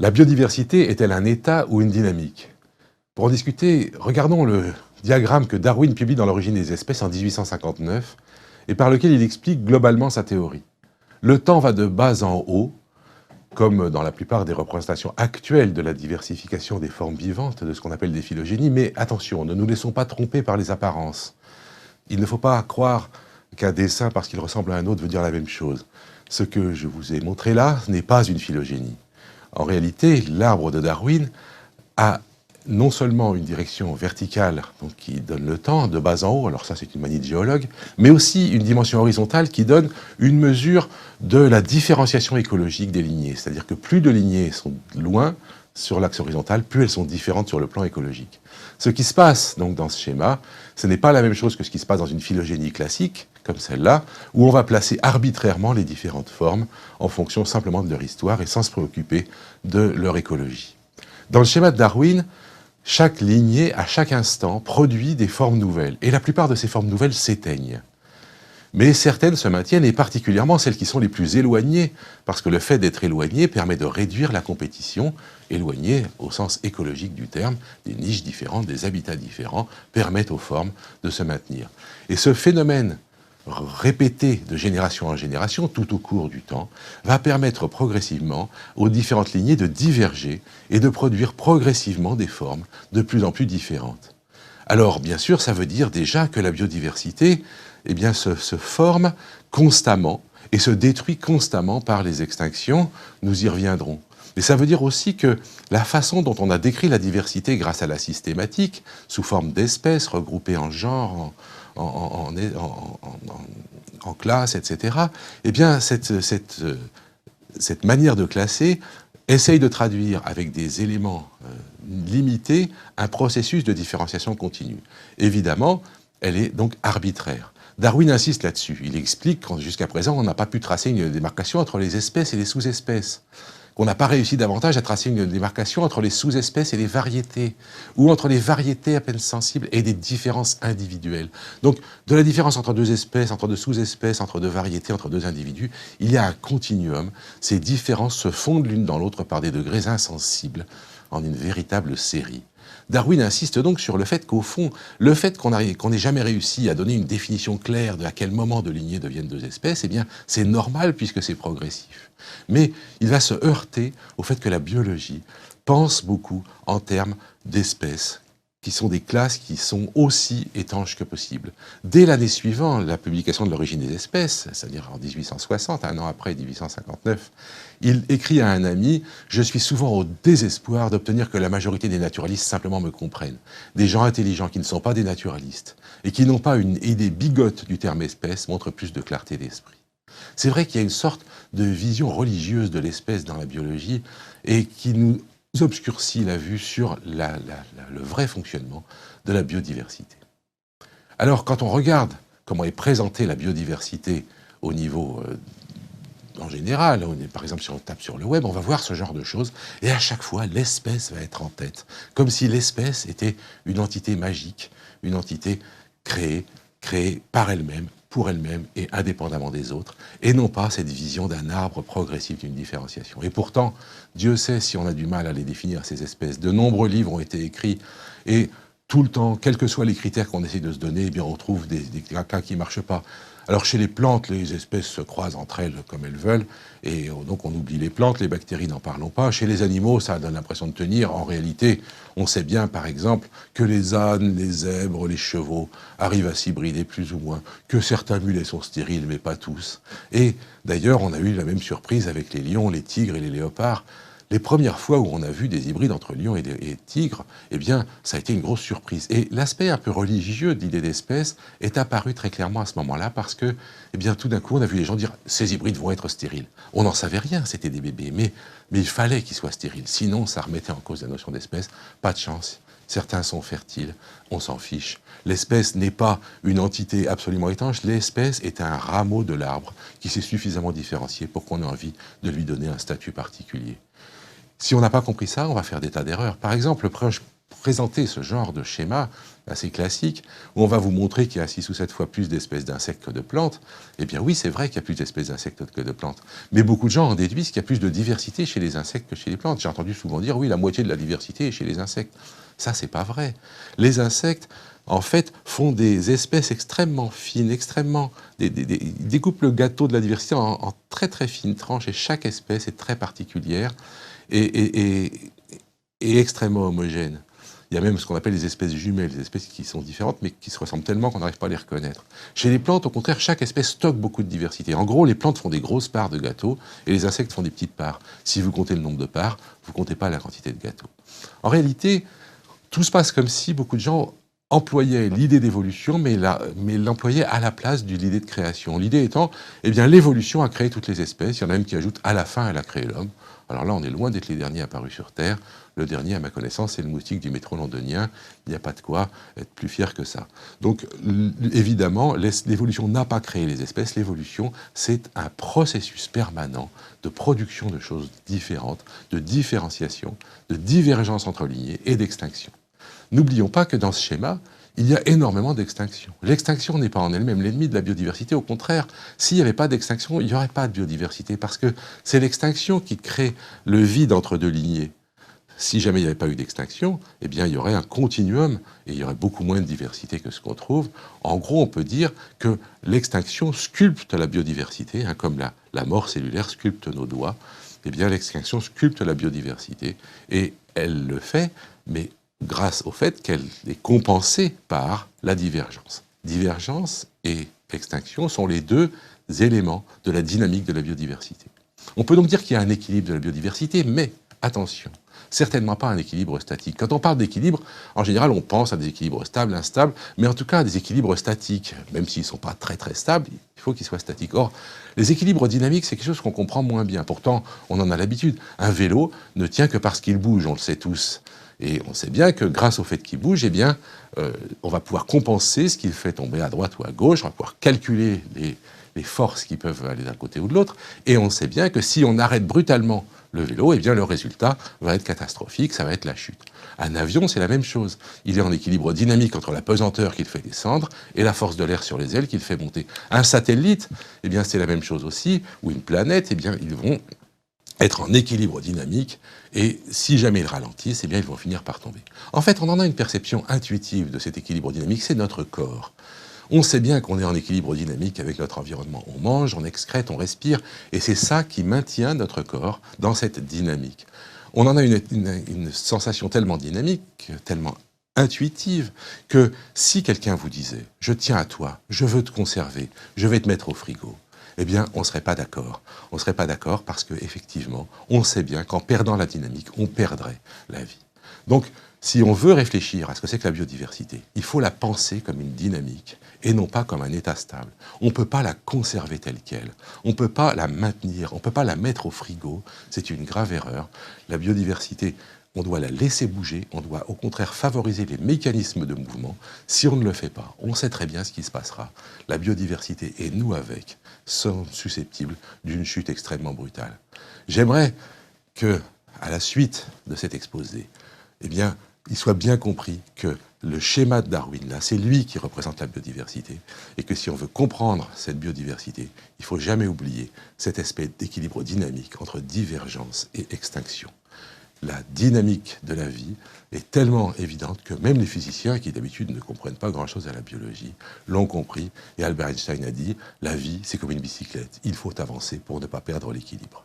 La biodiversité est-elle un état ou une dynamique? Pour en discuter, regardons le diagramme que Darwin publie dans l'Origine des espèces en 1859 et par lequel il explique globalement sa théorie. Le temps va de bas en haut, comme dans la plupart des représentations actuelles de la diversification des formes vivantes, de ce qu'on appelle des phylogénies, mais attention, ne nous laissons pas tromper par les apparences. Il ne faut pas croire qu'un dessin, parce qu'il ressemble à un autre, veut dire la même chose. Ce que je vous ai montré là n'est pas une phylogénie. En réalité, l'arbre de Darwin a non seulement une direction verticale, donc qui donne le temps de bas en haut, alors ça c'est une manie de géologue, mais aussi une dimension horizontale qui donne une mesure de la différenciation écologique des lignées. C'est-à-dire que plus de lignées sont loin sur l'axe horizontal, plus elles sont différentes sur le plan écologique. Ce qui se passe donc dans ce schéma, ce n'est pas la même chose que ce qui se passe dans une phylogénie classique, comme celle-là, où on va placer arbitrairement les différentes formes en fonction simplement de leur histoire et sans se préoccuper de leur écologie. Dans le schéma de Darwin, chaque lignée, à chaque instant, produit des formes nouvelles. Et la plupart de ces formes nouvelles s'éteignent. Mais certaines se maintiennent, et particulièrement celles qui sont les plus éloignées, parce que le fait d'être éloigné permet de réduire la compétition, éloigné au sens écologique du terme, des niches différentes, des habitats différents, permettent aux formes de se maintenir. Et ce phénomène répété de génération en génération, tout au cours du temps, va permettre progressivement aux différentes lignées de diverger et de produire progressivement des formes de plus en plus différentes. Alors, bien sûr, ça veut dire déjà que la biodiversité eh bien, se forme constamment et se détruit constamment par les extinctions. Nous y reviendrons. Mais ça veut dire aussi que la façon dont on a décrit la diversité grâce à la systématique, sous forme d'espèces regroupées en genres, en classes, etc., eh bien, cette manière de classer essaye de traduire avec des éléments limités un processus de différenciation continue. Évidemment, elle est donc arbitraire. Darwin insiste là-dessus. Il explique qu'en jusqu'à présent, on n'a pas pu tracer une démarcation entre les espèces et les sous-espèces. Qu'on n'a pas réussi davantage à tracer une démarcation entre les sous-espèces et les variétés, ou entre les variétés à peine sensibles et des différences individuelles. Donc, de la différence entre deux espèces, entre deux sous-espèces, entre deux variétés, entre deux individus, il y a un continuum. Ces différences se fondent l'une dans l'autre par des degrés insensibles, en une véritable série. Darwin insiste donc sur le fait qu'au fond, le fait qu'on n'ait jamais réussi à donner une définition claire de à quel moment deux lignées deviennent deux espèces, eh bien, c'est normal puisque c'est progressif. Mais il va se heurter au fait que la biologie pense beaucoup en termes d'espèces, qui sont des classes qui sont aussi étanches que possible. Dès l'année suivante, la publication de l'Origine des espèces, c'est-à-dire en 1860, un an après 1859, il écrit à un ami « Je suis souvent au désespoir d'obtenir que la majorité des naturalistes simplement me comprennent. Des gens intelligents qui ne sont pas des naturalistes et qui n'ont pas une idée bigote du terme espèce montrent plus de clarté d'esprit. » C'est vrai qu'il y a une sorte de vision religieuse de l'espèce dans la biologie et qui nous obscurcit la vue sur le vrai fonctionnement de la biodiversité. Alors, quand on regarde comment est présentée la biodiversité au niveau en général, par exemple si on tape sur le web, on va voir ce genre de choses, et à chaque fois, l'espèce va être en tête, comme si l'espèce était une entité magique, une entité créée par elle-même, pour elle-même et indépendamment des autres, et non pas cette vision d'un arbre progressif d'une différenciation. Et pourtant, Dieu sait si on a du mal à les définir, ces espèces. De nombreux livres ont été écrits, et tout le temps, quels que soient les critères qu'on essaie de se donner, eh bien on trouve des cas qui ne marchent pas. Alors chez les plantes, les espèces se croisent entre elles comme elles veulent, et donc on oublie les plantes, les bactéries n'en parlons pas. Chez les animaux, ça donne l'impression de tenir. En réalité, on sait bien, par exemple, que les ânes, les zèbres, les chevaux arrivent à s'hybrider plus ou moins, que certains mulets sont stériles, mais pas tous. Et d'ailleurs, on a eu la même surprise avec les lions, les tigres et les léopards. Les premières fois où on a vu des hybrides entre lions et tigres, eh bien, ça a été une grosse surprise. Et l'aspect un peu religieux de l'idée d'espèce est apparu très clairement à ce moment-là parce que, eh bien, tout d'un coup, on a vu les gens dire « ces hybrides vont être stériles ». On n'en savait rien, c'était des bébés, mais il fallait qu'ils soient stériles. Sinon, ça remettait en cause la notion d'espèce. Pas de chance. Certains sont fertiles, on s'en fiche. L'espèce n'est pas une entité absolument étanche, l'espèce est un rameau de l'arbre qui s'est suffisamment différencié pour qu'on ait envie de lui donner un statut particulier. Si on n'a pas compris ça, on va faire des tas d'erreurs. Par exemple, présenter ce genre de schéma assez classique, où on va vous montrer qu'il y a 6 ou 7 fois plus d'espèces d'insectes que de plantes, eh bien oui, c'est vrai qu'il y a plus d'espèces d'insectes que de plantes. Mais beaucoup de gens en déduisent qu'il y a plus de diversité chez les insectes que chez les plantes. J'ai entendu souvent dire, oui, la moitié de la diversité est chez les insectes. Ça, c'est pas vrai. Les insectes, en fait, font des espèces extrêmement fines, ils découpent le gâteau de la diversité en très très fines tranches, et chaque espèce est très particulière et extrêmement homogène. Il y a même ce qu'on appelle les espèces jumelles, des espèces qui sont différentes, mais qui se ressemblent tellement qu'on n'arrive pas à les reconnaître. Chez les plantes, au contraire, chaque espèce stocke beaucoup de diversité. En gros, les plantes font des grosses parts de gâteau, et les insectes font des petites parts. Si vous comptez le nombre de parts, vous ne comptez pas la quantité de gâteau. En réalité, tout se passe comme si beaucoup de gens employaient l'idée d'évolution, mais l'employaient à la place de l'idée de création. L'idée étant, eh bien, l'évolution a créé toutes les espèces. Il y en a même qui ajoutent, à la fin, elle a créé l'homme. Alors là, on est loin d'être les derniers apparus sur Terre. Le dernier, à ma connaissance, c'est le moustique du métro londonien. Il n'y a pas de quoi être plus fier que ça. Donc, évidemment, l'évolution n'a pas créé les espèces. L'évolution, c'est un processus permanent de production de choses différentes, de différenciation, de divergence entre lignées et d'extinction. N'oublions pas que dans ce schéma, il y a énormément d'extinctions. L'extinction n'est pas en elle-même l'ennemi de la biodiversité. Au contraire, s'il n'y avait pas d'extinction, il n'y aurait pas de biodiversité, parce que c'est l'extinction qui crée le vide entre deux lignées. Si jamais il n'y avait pas eu d'extinction, eh bien, il y aurait un continuum et il y aurait beaucoup moins de diversité que ce qu'on trouve. En gros, on peut dire que l'extinction sculpte la biodiversité, hein, comme la mort cellulaire sculpte nos doigts. Eh bien, l'extinction sculpte la biodiversité et elle le fait, mais grâce au fait qu'elle est compensée par la divergence. Divergence et extinction sont les deux éléments de la dynamique de la biodiversité. On peut donc dire qu'il y a un équilibre de la biodiversité, mais attention, certainement pas un équilibre statique. Quand on parle d'équilibre, en général, on pense à des équilibres stables, instables, mais en tout cas à des équilibres statiques. Même s'ils ne sont pas très très stables, il faut qu'ils soient statiques. Or, les équilibres dynamiques, c'est quelque chose qu'on comprend moins bien. Pourtant, on en a l'habitude. Un vélo ne tient que parce qu'il bouge, on le sait tous. Et on sait bien que grâce au fait qu'il bouge, eh bien, on va pouvoir compenser ce qu'il fait tomber à droite ou à gauche, on va pouvoir calculer les forces qui peuvent aller d'un côté ou de l'autre, et on sait bien que si on arrête brutalement le vélo, eh bien, le résultat va être catastrophique, ça va être la chute. Un avion, c'est la même chose. Il est en équilibre dynamique entre la pesanteur qu'il fait descendre et la force de l'air sur les ailes qu'il fait monter. Un satellite, eh bien, c'est la même chose aussi, ou une planète, eh bien, ils vont être en équilibre dynamique, et si jamais ils ralentissent, eh bien, ils vont finir par tomber. En fait, on en a une perception intuitive de cet équilibre dynamique, c'est notre corps. On sait bien qu'on est en équilibre dynamique avec notre environnement. On mange, on excrète, on respire, et c'est ça qui maintient notre corps dans cette dynamique. On en a une sensation tellement dynamique, tellement intuitive, que si quelqu'un vous disait « je tiens à toi, je veux te conserver, je vais te mettre au frigo », eh bien, on ne serait pas d'accord. On ne serait pas d'accord parce qu'effectivement, on sait bien qu'en perdant la dynamique, on perdrait la vie. Donc, si on veut réfléchir à ce que c'est que la biodiversité, il faut la penser comme une dynamique et non pas comme un état stable. On ne peut pas la conserver telle qu'elle. On ne peut pas la maintenir. On ne peut pas la mettre au frigo. C'est une grave erreur. La biodiversité, on doit la laisser bouger, on doit au contraire favoriser les mécanismes de mouvement. Si on ne le fait pas, on sait très bien ce qui se passera. La biodiversité et nous avec sont susceptibles d'une chute extrêmement brutale. J'aimerais que, à la suite de cet exposé, eh bien, il soit bien compris que le schéma de Darwin, là, c'est lui qui représente la biodiversité, et que si on veut comprendre cette biodiversité, il ne faut jamais oublier cet aspect d'équilibre dynamique entre divergence et extinction. La dynamique de la vie est tellement évidente que même les physiciens, qui d'habitude ne comprennent pas grand-chose à la biologie, l'ont compris, et Albert Einstein a dit « La vie, c'est comme une bicyclette, il faut avancer pour ne pas perdre l'équilibre ».